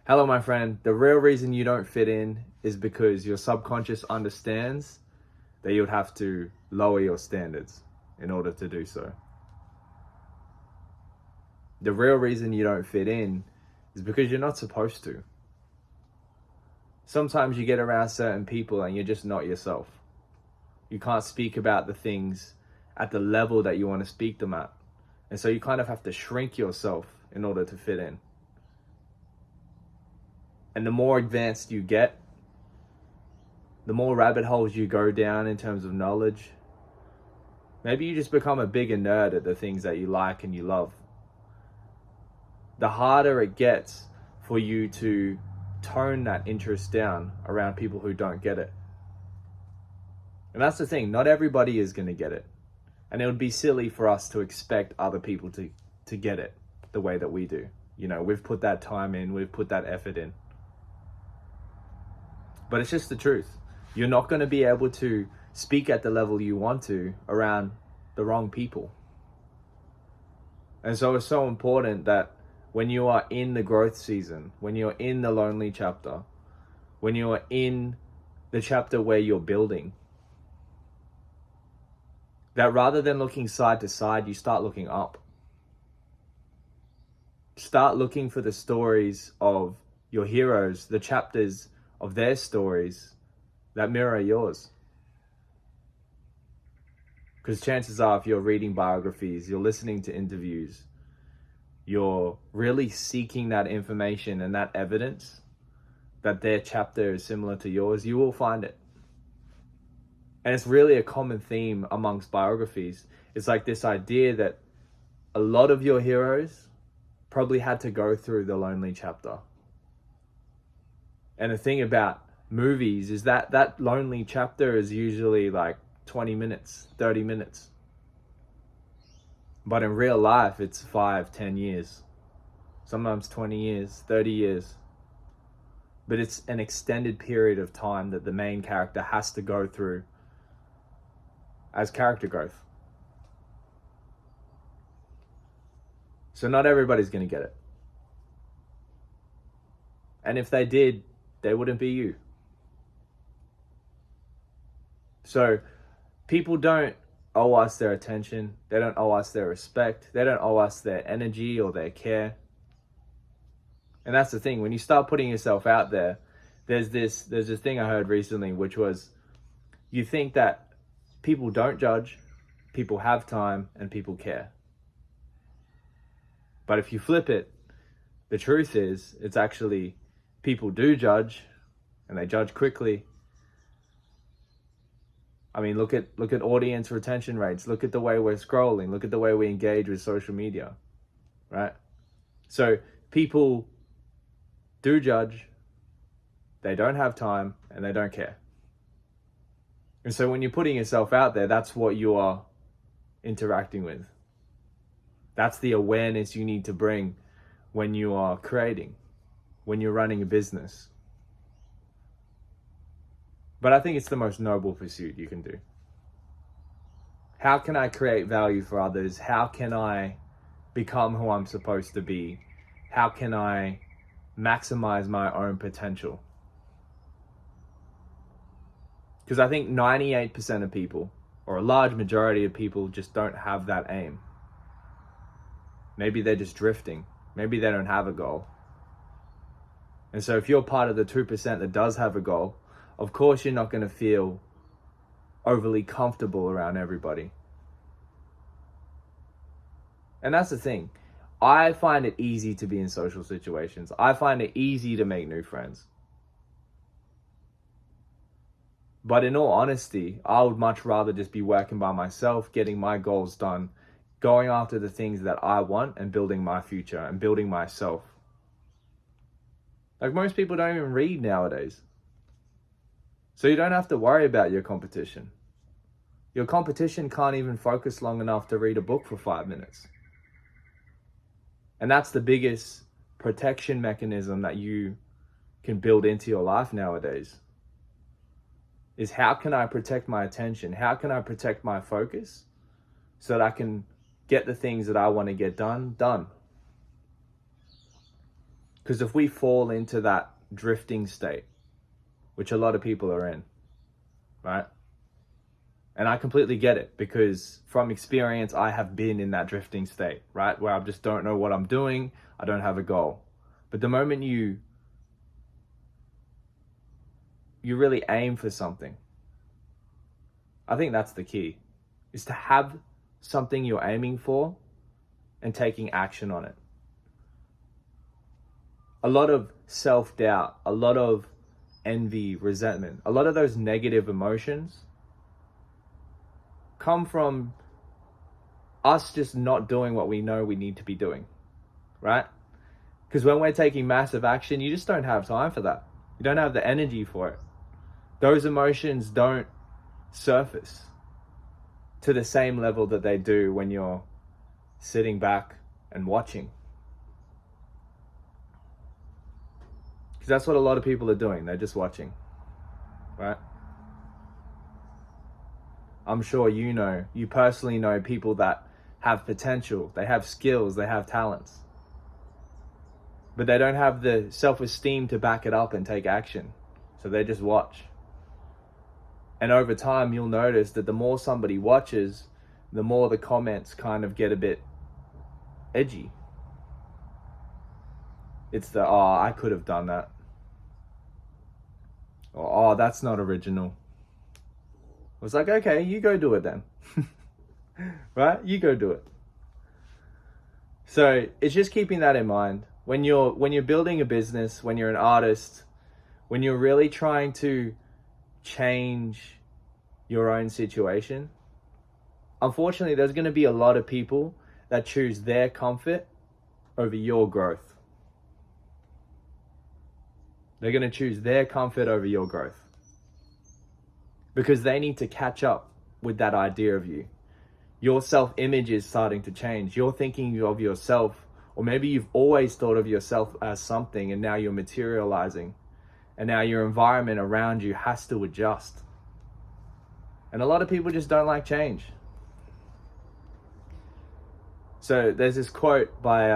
Hello, my friend. The real reason you don't fit in is because your subconscious understands that you would have to lower your standards in order to do so. The real reason you don't fit in is because you're not supposed to. Sometimes you get around certain people and you're just not yourself. You can't speak about the things at the level that you want to speak them at. And so you kind of have to shrink yourself in order to fit in. And the more advanced you get, the more rabbit holes you go down in terms of knowledge. Maybe you just become a bigger nerd at the things that you like and you love. The harder it gets for you to tone that interest down around people who don't get it. And that's the thing, not everybody is going to get it. And it would be silly for us to expect other people to get it the way that we do. You know, we've put that time in, we've put that effort in. But it's just the truth. You're not going to be able to speak at the level you want to around the wrong people. And so it's so important that when you are in the growth season, when you're in the lonely chapter, when you are in the chapter where you're building, that rather than looking side to side, you start looking up. Start looking for the stories of your heroes, the chapters of their stories that mirror yours. Because chances are, if you're reading biographies, you're listening to interviews, you're really seeking that information and that evidence that their chapter is similar to yours, you will find it. And it's really a common theme amongst biographies. It's like this idea that a lot of your heroes probably had to go through the lonely chapter. And the thing about movies is that that lonely chapter is usually like 20 minutes, 30 minutes. But in real life, it's 5, 10 years, sometimes 20 years, 30 years. But it's an extended period of time that the main character has to go through as character growth. So not everybody's going to get it. And if they did, they wouldn't be you. So people don't owe us their attention. They don't owe us their respect. They don't owe us their energy or their care. And that's the thing. When you start putting yourself out there, there's this thing I heard recently, which was you think that people don't judge, people have time, and people care. But if you flip it, the truth is it's actually people do judge, and they judge quickly. I mean, look at audience retention rates. Look at the way we're scrolling. Look at the way we engage with social media, right? So people do judge, they don't have time, and they don't care. And so when you're putting yourself out there, that's what you are interacting with. That's the awareness you need to bring when you are creating, when you're running a business. But I think it's the most noble pursuit you can do. How can I create value for others? How can I become who I'm supposed to be? How can I maximize my own potential? Because I think 98% of people, or a large majority of people, just don't have that aim. Maybe they're just drifting. Maybe they don't have a goal. And so if you're part of the 2% that does have a goal, of course you're not going to feel overly comfortable around everybody. And that's the thing. I find it easy to be in social situations. I find it easy to make new friends. But in all honesty, I would much rather just be working by myself, getting my goals done, going after the things that I want and building my future and building myself. Like most people don't even read nowadays. So you don't have to worry about your competition. Your competition can't even focus long enough to read a book for 5 minutes. And that's the biggest protection mechanism that you can build into your life nowadays. Is how can I protect my attention? How can I protect my focus so that I can get the things that I want to get done? Because if we fall into that drifting state, which a lot of people are in, right? And I completely get it, because from experience, I have been in that drifting state, right? Where I just don't know what I'm doing. I don't have a goal. But the moment you really aim for something, I think that's the key, is to have something you're aiming for and taking action on it. A lot of self-doubt, a lot of envy, resentment, a lot of those negative emotions come from us just not doing what we know we need to be doing, right? Because when we're taking massive action, you just don't have time for that. You don't have the energy for it. Those emotions don't surface to the same level that they do when you're sitting back and watching. Because that's what a lot of people are doing. They're just watching, right? I'm sure you personally know people that have potential, they have skills, they have talents, but they don't have the self-esteem to back it up and take action. So they just watch. And over time, you'll notice that the more somebody watches, the more the comments kind of get a bit edgy. It's the, oh, I could have done that. Or, oh, that's not original. It's like, okay, you go do it then. Right? You go do it. So it's just keeping that in mind. When you're building a business, when you're an artist, when you're really trying to change your own situation, unfortunately, there's going to be a lot of people that choose their comfort over your growth. They're going to choose their comfort over your growth, because they need to catch up with that idea of you. Your self-image is starting to change. You're thinking of yourself, or maybe you've always thought of yourself as something, and now you're materializing, and now your environment around you has to adjust. And a lot of people just don't like change. So there's this quote by,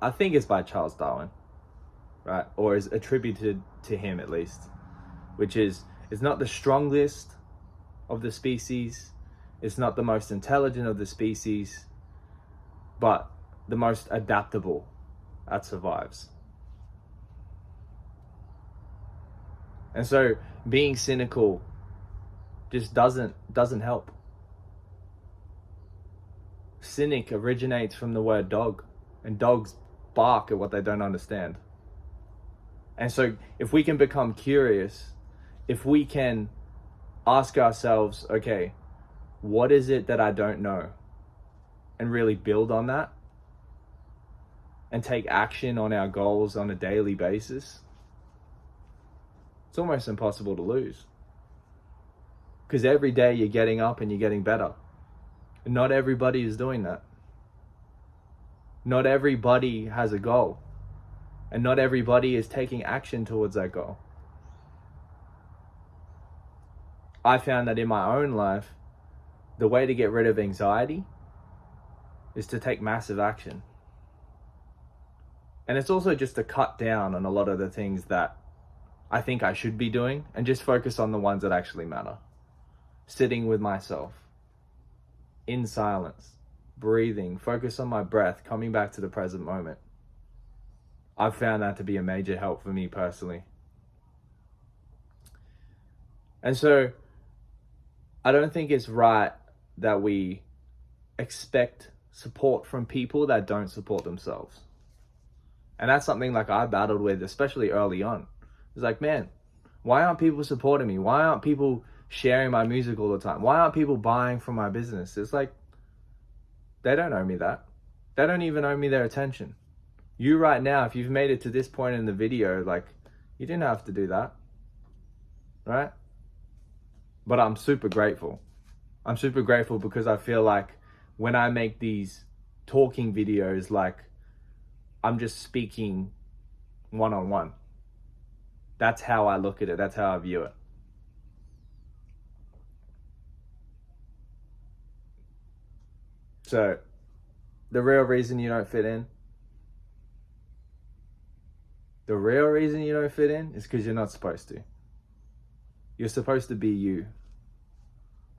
I think it's by Charles Darwin, right? Or is attributed to him at least, which is, it's not the strongest of the species, it's not the most intelligent of the species, but the most adaptable that survives. And so being cynical just doesn't help. Cynic originates from the word dog, and dogs bark at what they don't understand. And so if we can become curious, if we can ask ourselves, okay, what is it that I don't know? And really build on that and take action on our goals on a daily basis, it's almost impossible to lose. Because every day you're getting up and you're getting better. And not everybody is doing that. Not everybody has a goal. And not everybody is taking action towards that goal. I found that in my own life, the way to get rid of anxiety is to take massive action. And it's also just to cut down on a lot of the things that I think I should be doing and just focus on the ones that actually matter. Sitting with myself, in silence, breathing, focus on my breath, coming back to the present moment. I've found that to be a major help for me personally. And so I don't think it's right that we expect support from people that don't support themselves. And that's something like I battled with, especially early on. It's like, man, why aren't people supporting me? Why aren't people sharing my music all the time? Why aren't people buying from my business? It's like, they don't owe me that. They don't even owe me their attention. You right now, if you've made it to this point in the video, like, you didn't have to do that, right? But I'm super grateful. I'm super grateful because I feel like when I make these talking videos, like, I'm just speaking one-on-one. That's how I look at it. That's how I view it. So the real reason you don't fit in The real reason you don't fit in is because you're not supposed to. You're supposed to be you.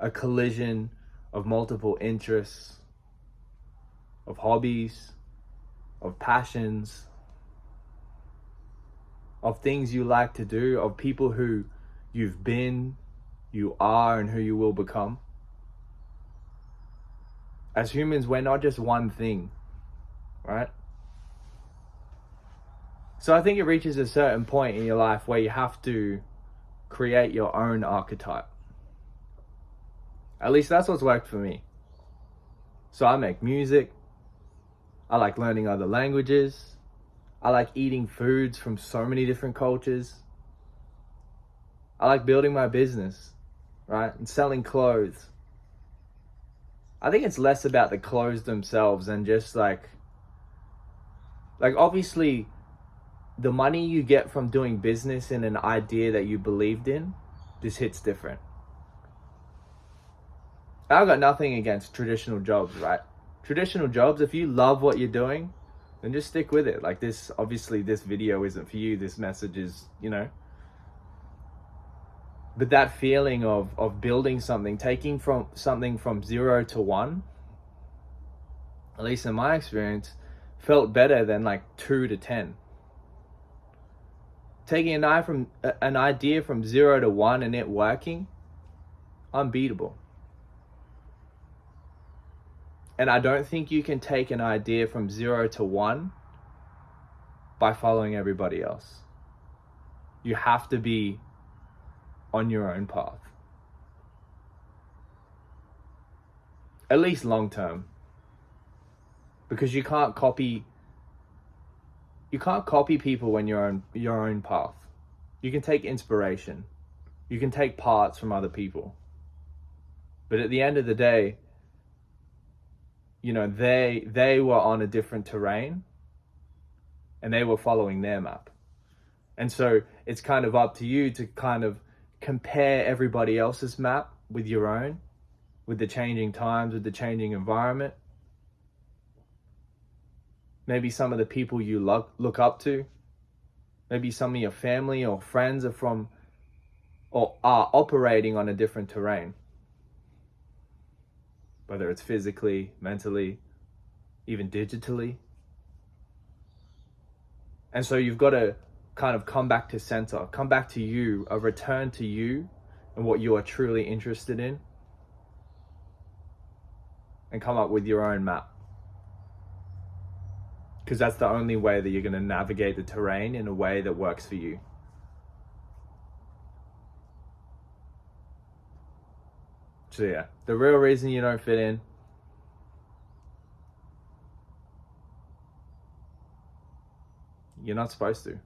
A collision of multiple interests, of hobbies, of passions, of things you like to do, of people who you've been, you are, and who you will become. As humans, we're not just one thing, right? So I think it reaches a certain point in your life where you have to create your own archetype. At least that's what's worked for me. So I make music. I like learning other languages. I like eating foods from so many different cultures. I like building my business, right? And selling clothes. I think it's less about the clothes themselves and just like obviously the money you get from doing business in an idea that you believed in just hits different. I've got nothing against traditional jobs, right? Traditional jobs, if you love what you're doing, then just stick with it. Like this, obviously this video isn't for you. This message is, but that feeling of building something, taking from something from 0 to 1, at least in my experience, felt better than like 2 to 10. Taking an idea from 0 to 1 and it working, unbeatable. And I don't think you can take an idea from 0 to 1 by following everybody else. You have to be on your own path. At least long term. Because you can't copy people when you're on your own path. You can take inspiration. You can take parts from other people. But at the end of the day, they were on a different terrain and they were following their map. And so it's kind of up to you to kind of compare everybody else's map with your own, with the changing times, with the changing environment. Maybe some of the people you look up to, maybe some of your family or friends are operating on a different terrain. Whether it's physically, mentally, even digitally. And so you've got to kind of come back to center, come back to you, a return to you and what you are truly interested in, and come up with your own map. Because that's the only way that you're going to navigate the terrain in a way that works for you. So yeah, the real reason you don't fit in, you're not supposed to.